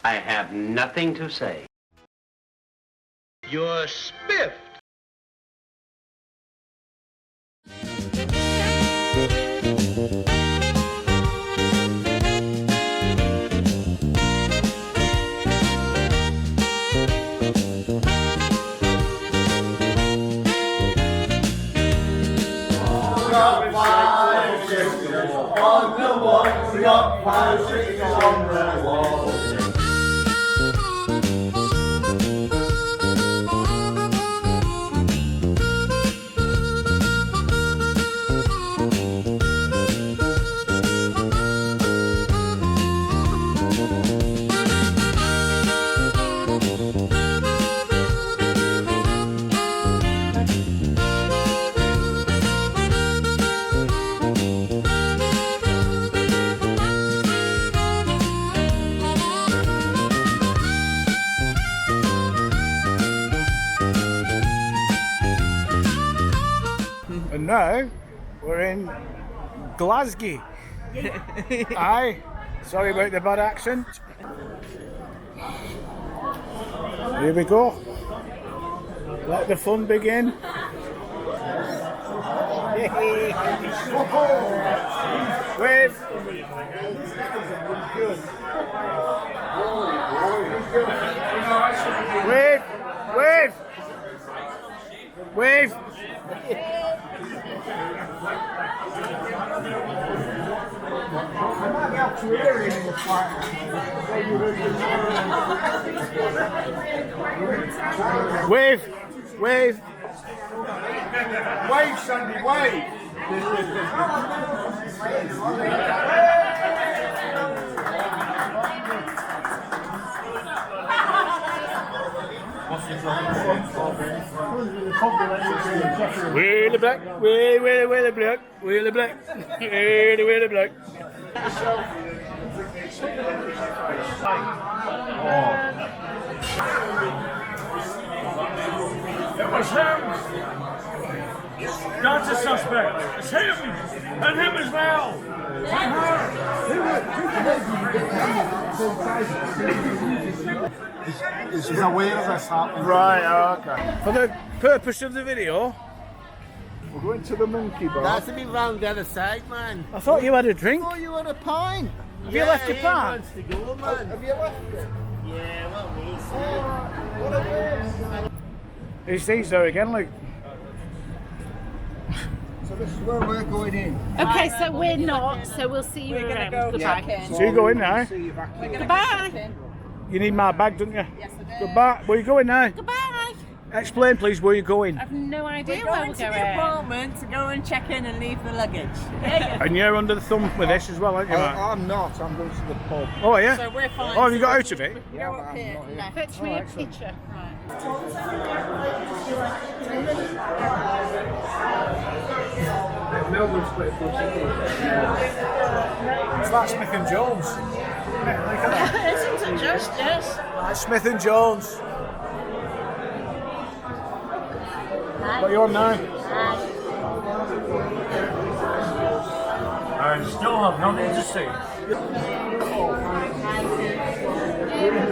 I have nothing to say. You're spiffed. Got 5 6 on the wall. We got 5 6 on the wall. And now we're in Glasgow. Aye, sorry about the bad accent. Here we go. Let the fun begin. Wave. Wave. Wave. Wave. Wave, wave, Wave, Sandy, wave. Wheelie black, wheelie black, wheelie black, wheelie black. It was him! That's a suspect! It's him! And him as well! She's aware of this happening. Right, okay. For the purpose of the video, we're going to the monkey bar. That's a bit round the other side, man. I thought you had a drink. Oh, you want a pint? Have you left your pint? Wants to go, man. Have you left it? Yeah, well, What a waste. Who's these there again, Luke? So this is where we're going in. Okay, so we're not, so we'll see you around. Goodbye. So you go in now. See you back in. Goodbye. You need my bag, don't you? Yes, I do. Goodbye. Where you going now? Goodbye. Explain, please, where you're going. I've no idea We're where going we're to the going. apartment to go and check in and leave the luggage. Yeah. And you're under the thumb with this as well, aren't you, Matt? I'm not. I'm going to the pub. Oh, yeah? So we're fine. Oh, have you got out of it? We go up here. Fetch me a picture. It's like Smith and Jones. Isn't it just, yes? Like Smith and Jones. What are you on now? I still have nothing to say.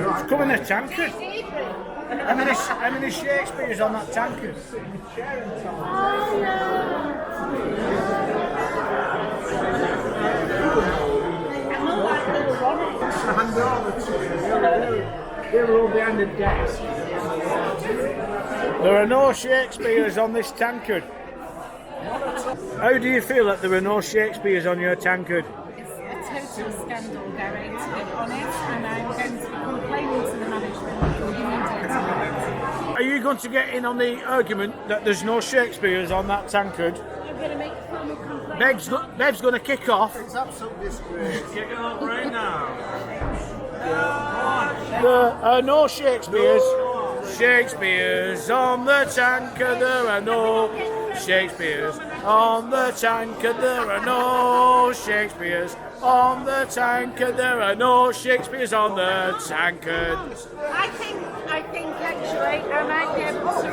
It's coming a tankard. How many Shakespeare's on that tankard? They were all behind the desk. There are no Shakespeare's on this tankard. How do you feel that there are no Shakespeare's on your tankard? It's a total scandal, Gary, to be honest, and I'm going to be complaining to the management. Are you going to get in on the argument that there's no Shakespeare's on that tankard? I'm going to make a formal complaint. Bev's going to kick off. It's absolutely disgrace. Kick it up right now. There are no Shakespeare's. Shakespeare's on the tankard. There are no Shakespeare's on the tankard. There are no Shakespeare's on the tankard. There are no Shakespeare's on the tankard. I think actually I might be able to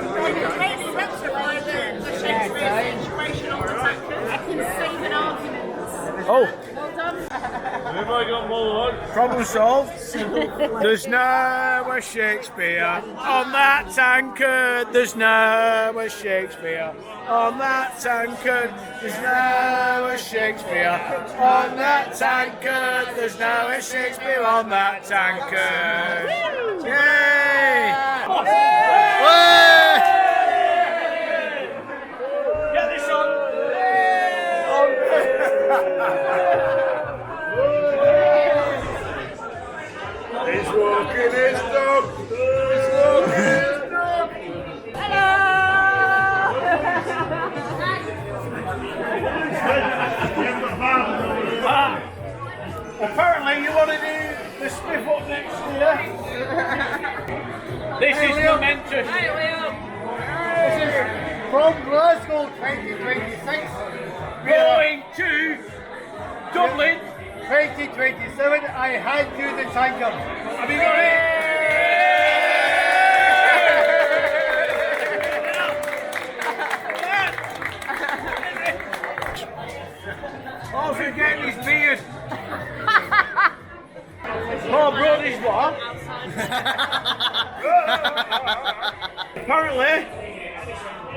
rectify the Shakespeare situation on the tankard. I can save an argument. Oh, Well done. Have I got more? Problem solved. There's no a Shakespeare on that tankard. There's no a Shakespeare on that tankard. There's no a Shakespeare on that tankard. There's no a Shakespeare on that tankard. Yay! Get this on. He's walking his dog. He's walking his dog. Apparently you want to do the Spiff up next year. This is momentous. This is from Glasgow 2026. Going to Dublin. 2027, I hand you the tankard. Have you got it? Oh, forget his beard. Oh, Brody's what? Apparently,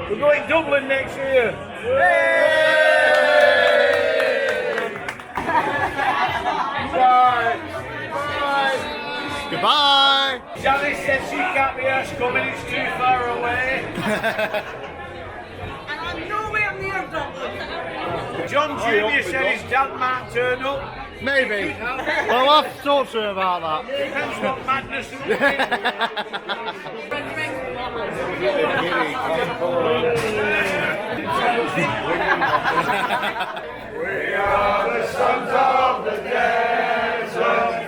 we're going Dublin next year. Goodbye. Janice said she can't be asked coming, it's too far away. And I'm nowhere near Dublin. John Jr. said his dad might turn up. Maybe. Well, I'll have to talk to him about that. Depends what madness is We are the sons of the desert.